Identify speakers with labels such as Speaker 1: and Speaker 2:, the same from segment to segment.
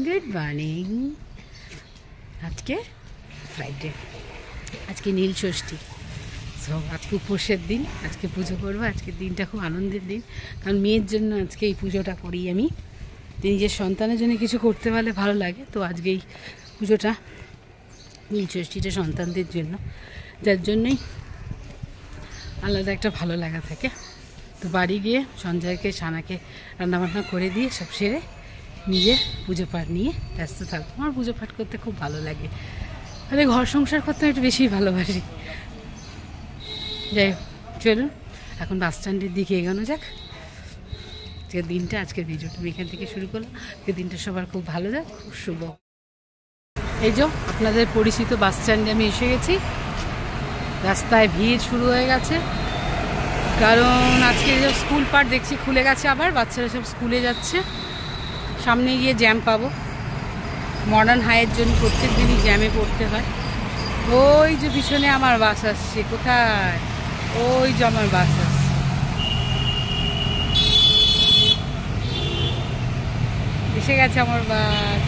Speaker 1: Good morning. আজকে Friday, আজকে নীল ষষ্ঠী। So আজকে উপোসের দিন, আজকে পুজো করবো। আজকের দিনটা খুব আনন্দের দিন, কারণ মেয়ের জন্য আজকে এই পুজোটা করি আমি। নিজের সন্তানের জন্য কিছু করতে পারলে ভালো লাগে, তো আজকে এই পুজোটা নীল ষষ্ঠীটা সন্তানদের জন্য, যার জন্যই আলাদা একটা ভালো লাগা থাকে। তো বাড়ি গিয়ে সঞ্জয়কে সানাকে রান্নাবান্না করে দিয়ে সব সেরে নিজে পুজো পাঠ নিয়ে ব্যস্ত থাকবো। আমার পুজো পাঠ করতে খুব ভালো লাগে, তাহলে ঘর সংসার করতে একটু বেশি ভালোবাসি। যাই হোক, চলুন এখন বাস স্ট্যান্ডের দিকে এগোনো যাক। আজকের দিনটা, আজকের ভিডিওটা আমি এখান থেকে শুরু করলাম। আজকের দিনটা সবার খুব ভালো যাক, খুব শুভ। এই যে আপনাদের পরিচিত বাস স্ট্যান্ডে আমি এসে গেছি। রাস্তায় ভিড় শুরু হয়ে গেছে, কারণ আজকে সব স্কুল পাঠ দেখছি খুলে গেছে, আবার বাচ্চারা সব স্কুলে যাচ্ছে। সামনে গিয়ে জ্যাম পাবো। মডার্ন হাইয়ের জন্য প্রত্যেক দিনই জ্যামে পড়তে হয়। ওই যে পিছনে আমার বাস আসছে, কোথায়? ওই যে আমার বাস আসছে। এসে গেছে আমার বাস।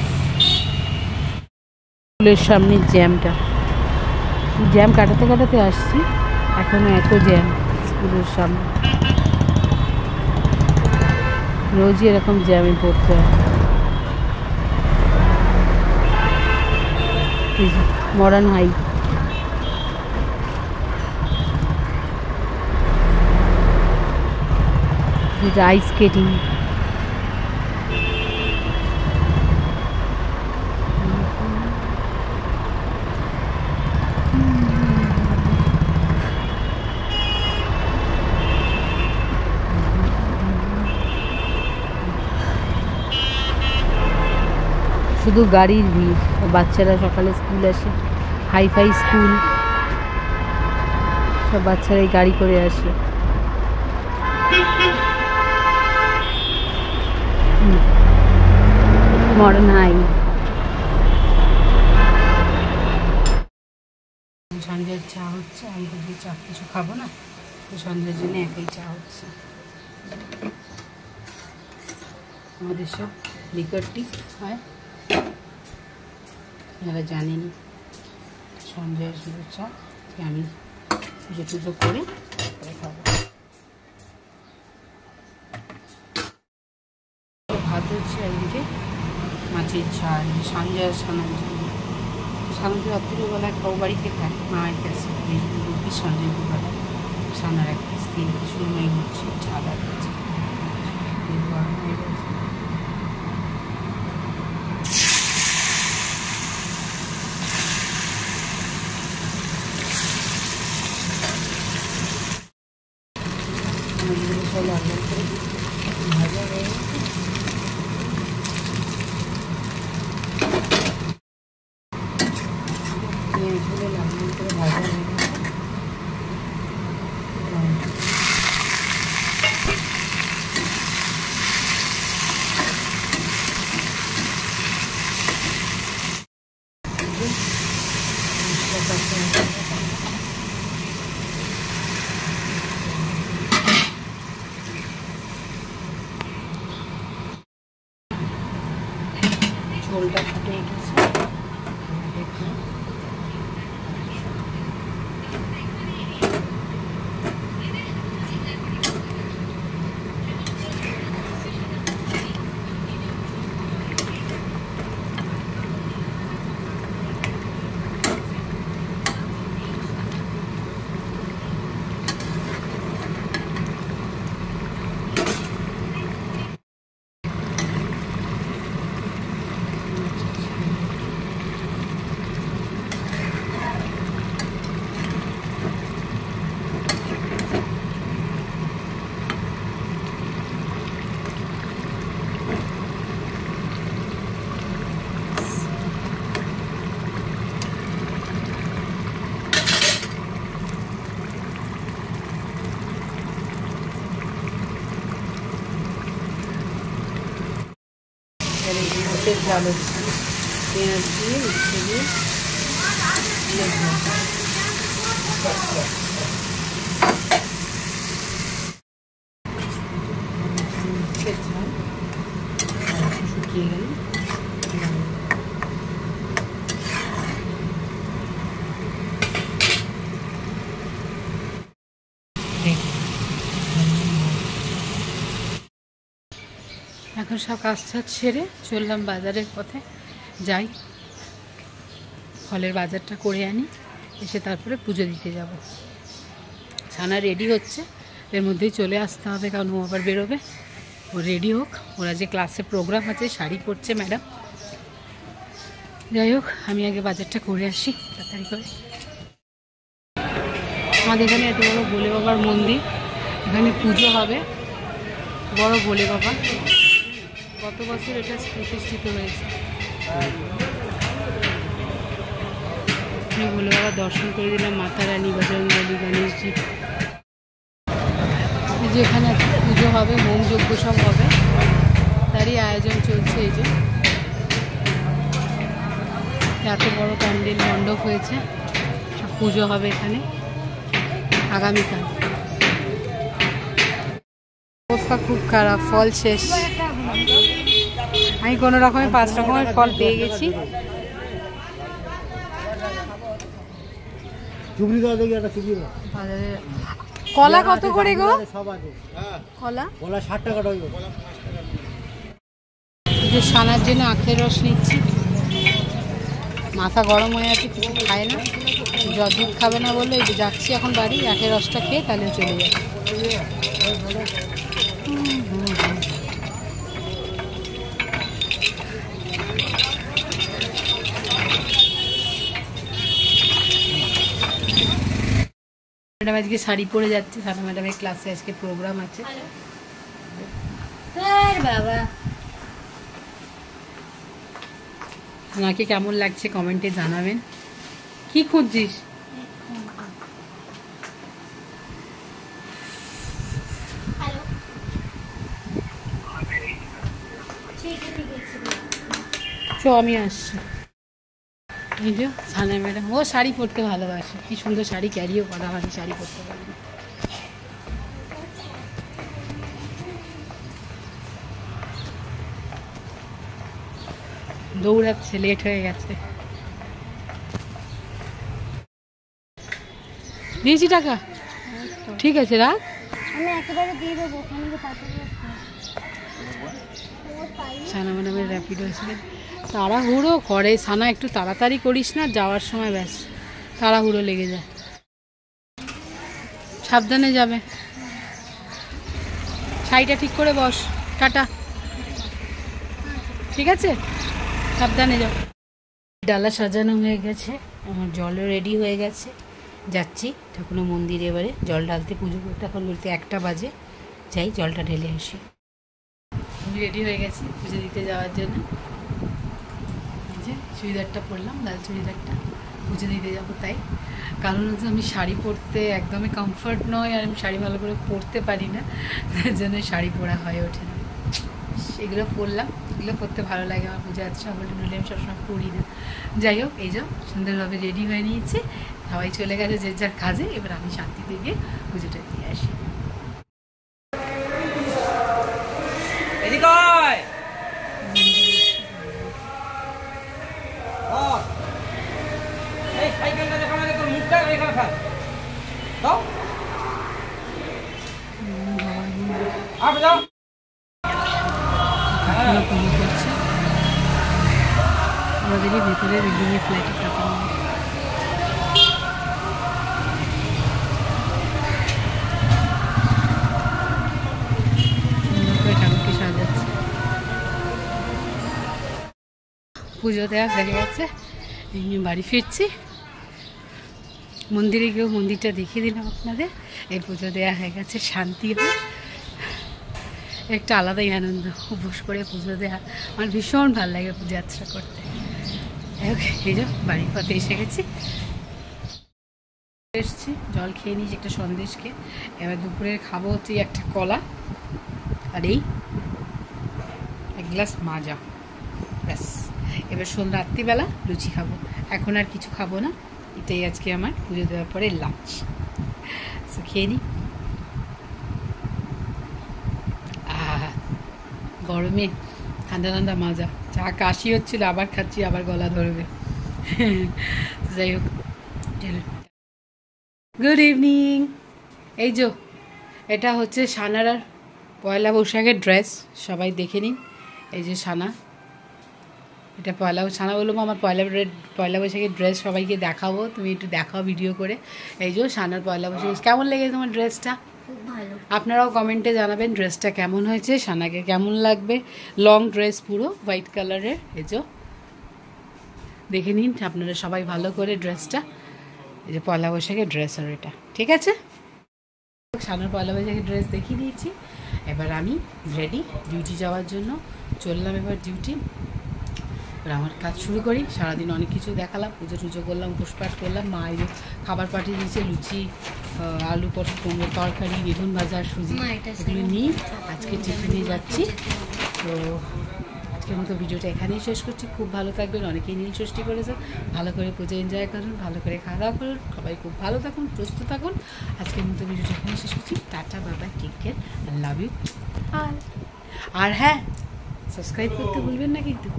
Speaker 1: স্কুলের সামনে জ্যামটা, জ্যাম কাটাতে কাটাতে আসছি, এখনো এত জ্যাম স্কুলের সামনে। রোজই এরকম জ্যামে পড়তে হয়। মডার্ন হাই, আইস স্কেটিং, শুধু গাড়ির ভিড়। বাচ্চারা সকালে স্কুল আসে, হাইফাই স্কুল, সব বাচ্চারাই গাড়ি করে আসে। Modern high. সন্ধ্যার চা হচ্ছে, আমি তো চা কিছু খাবো না, তো সন্ধ্যার জন্য একই চা হচ্ছে। আমাদের সব লিকার টি হয়, যারা জানেনি। সঞ্জয়ের শুধু চা, আমি পুজো টুজো করে খাবো। ভাত হচ্ছে একদিকে, মাছের ঝাল সঞ্জয় সানার জন্য। সানাকে রাত্রিবেলায় খাও বাড়িতে খায়, মায়ের কাছে রুটি সঞ্জয় দুবেলায়, সানার এক পিস 3 পিস সুরমাই হচ্ছে, ঝাল আর গেছে গরম হয়ে গেছে। লাল করে ভাজা হয়ে গেছে। পেঁয়াজগুলো লাল করে ভাজা হয়ে গেছে। ঝোলটা ফুটে গেছে, দেখুন। মাছের ঝাল হচ্ছে, পেঁয়াজ দিয়ে উচ্ছে দিয়ে শুকিয়ে গেলে এখন সব কাজ টাজ সেরে চললাম বাজারের পথে, যাই ফলের বাজারটা করে আনি, এসে তারপরে পুজো দিতে যাব। সানা রেডি হচ্ছে, এর মধ্যেই চলে আসতে হবে কারণ ও আবার বেরোবে। ও রেডি হোক, ওরা যে ক্লাসে প্রোগ্রাম আছে, শাড়ি পরছে ম্যাডাম। যাই হোক, আমি আগে বাজারটা করে আসি তাড়াতাড়ি করে। আমাদের এখানে এত বড় ভোলে বাবার মন্দির, এখানে পুজো হবে। বড় ভোলে বাবা, গত বছর এটা প্রতিষ্ঠিত হয়েছে। ভোলে বাবা দর্শন করে দিলাম, মাতা রানী, বজরঙ্গবলী, গণেশজি। যে এখানে পুজো হবে, হোম যজ্ঞ সব হবে, তারই আয়োজন চলছে। এই যে এত বড় প্যান্ডেল মণ্ডপ হয়েছে, সব পুজো হবে এখানে আগামীকাল। অবস্থা খুব খারাপ, ফল শেষ। আমি কোনো রকমের 5 রকমের ফল পেয়ে গেছি। কলা কত করে গো? কলা
Speaker 2: 60 টাকা।
Speaker 1: যে সানার জন্য আখের রস নিচ্ছি, মাথা গরম হয়ে আছে, কিছু খায় না, দুধ খাবে না বলে এই যে যাচ্ছি এখন বাড়ি, আখের রসটা খেয়ে তাহলে চলে যাবে। ম্যাডাম আজকে শাড়ি পরে যাচ্ছে, সানা ম্যাডামের ক্লাসে আজকে প্রোগ্রাম আছে। বাবা, ওনাকে কেমন লাগছে কমেন্টে জানাবেন। কি খুঁজছিস? চো আমি আসছি। এই যে সানা ম্যাডাম, ও শাড়ি পরতে ভালোবাসে, কি সুন্দর শাড়ি ক্যারিও করা হয়, শাড়ি পরতে পারে না। দৌড়াচ্ছে, লেট হয়ে গেছে। দিয়েছি টাকা, ঠিক আছে রাখ,
Speaker 3: আমি একেবারে দিয়ে দেবো।
Speaker 1: সানা ম্যাডামের র্যাপিডো এসে তাড়াহুড়ো করে। সানা একটু তাড়াতাড়ি করিস না, যাওয়ার সময় ব্যাস তাড়াহুড়ো লেগে যায়। সাবধানে যাবে, শাড়িটা ঠিক করে বস। টাটা, ঠিক আছে, সাবধানে যাও। ডালা সাজানো হয়ে গেছে, আমার জলও রেডি হয়ে গেছে, যাচ্ছি ঠাকুর মন্দিরে এবারে জল ঢালতে, পুজো করতে। এখন বলতে 1টা বাজে, যাই জলটা ঢেলে আসি। আমি রেডি হয়ে গেছি পুজো দিতে যাওয়ার জন্য। এই যে চুড়িদারটা পরলাম, লাল চুড়িদারটা, পুজো দিতে যাবো তাই। কারণ হচ্ছে আমি শাড়ি পরতে একদমই কমফর্ট নয়, আর আমি শাড়ি ভালো করে পরতে পারি না, তার জন্য শাড়ি পরা হয়ে ওঠে না। সেগুলো পরলাম, এগুলো পরতে ভালো লাগে আমার, পুজো আচ্ছা বলে, নইলে আমি সবসময় পরি না। যাই হোক, এই যে সুন্দরভাবে রেডি হয়ে নিয়েছে, সবাই চলে গেছে যে যার কাজে। এবার আমি শান্তিতে গিয়ে পুজোটা দিয়ে আসি। পুজো করছে আমাদেরই ভেতরে বিল্ডিংয়ে, ফ্ল্যাটে থাকা। ঠাকুরকে সাজাচ্ছে, পুজো দেওয়া হয়ে গেছে, বাড়ি ফিরছি। মন্দিরে গিয়েও মন্দিরটা দেখিয়ে দিলাম আপনাদের। এই পুজো দেওয়া হয়ে গেছে, শান্তি হয়, একটা আলাদাই আনন্দ। উপোস করে পুজো দেওয়া আমার ভীষণ ভালো লাগে, পুজো যাত্রা করতে। এই যে বাড়ির পথে এসে গেছি, এসছি, জল খেয়ে নিয়েছি, একটা সন্দেশ খেয়ে। এবার দুপুরের খাবো হচ্ছে একটা কলা আর এই 1 গ্লাস মাজা, ব্যাস। এবার রাত্রিবেলা লুচি খাবো, এখন আর কিছু খাবো না। এটাই আজকে আমার পুজো দেওয়ার পরে লাঞ্চ। সো খেয়ে নিই। গরমে ঠান্ডা ঠান্ডা মাজা, চা কাশি হচ্ছিল, আবার খাচ্ছি, আবার গলা ধরবে। যাই হোক, গুড ইভিনিং। এই যে এটা হচ্ছে সানার পয়লা বৈশাখের ড্রেস, সবাই দেখে নিন। এই যে সানা, এটা সানা বলবো আমার পয়লা বৈশাখের ড্রেস সবাইকে দেখাবো, তুমি একটু দেখাও ভিডিও করে। এই যে সানার পয়লা বৈশাখ, কেমন লেগেছে তোমার ড্রেসটা?
Speaker 3: খুব ভালো।
Speaker 1: আপনারাও কমেন্টে জানাবেন ড্রেসটা কেমন হয়েছে, সানাকে কেমন লাগবে। লং ড্রেস পুরো হোয়াইট কালারের, এই যে দেখে নিন আপনারা সবাই ভালো করে ড্রেসটা। এই যে পয়লা বৈশাখের ড্রেস আর এটা, ঠিক আছে। সানার পয়লা বৈশাখের ড্রেস দেখিয়ে দিয়েছি, এবার আমি রেডি ডিউটি যাওয়ার জন্য চললাম এবার ডিউটি। এবার আমার কাজ শুরু করি। সারাদিন অনেক কিছু দেখালাম, পুজো টুজো করলাম, পুষ্পাট করলাম। মা এই খাবার পাঠিয়ে দিয়েছে, লুচি, আলু পটল কুমড়োর তরকারি, বেগুন ভাজা, সুজি, এগুলো নিয়ে আজকে টিফিনে যাচ্ছি। তো আজকের মতো ভিডিওটা এখানেই শেষ করছি। খুব ভালো থাকবেন, অনেকেই নীল ষষ্ঠী করেছেন, ভালো করে পুজো এনজয় করুন, ভালো করে খাওয়া দাওয়া করুন, সবাই খুব ভালো থাকুন, সুস্থ থাকুন। আজকের মতো ভিডিওটা এখানেই শেষ করছি। Tata, bye, take care, I love you. আর হ্যাঁ, সাবস্ক্রাইব করতে ভুলবেন না কিন্তু।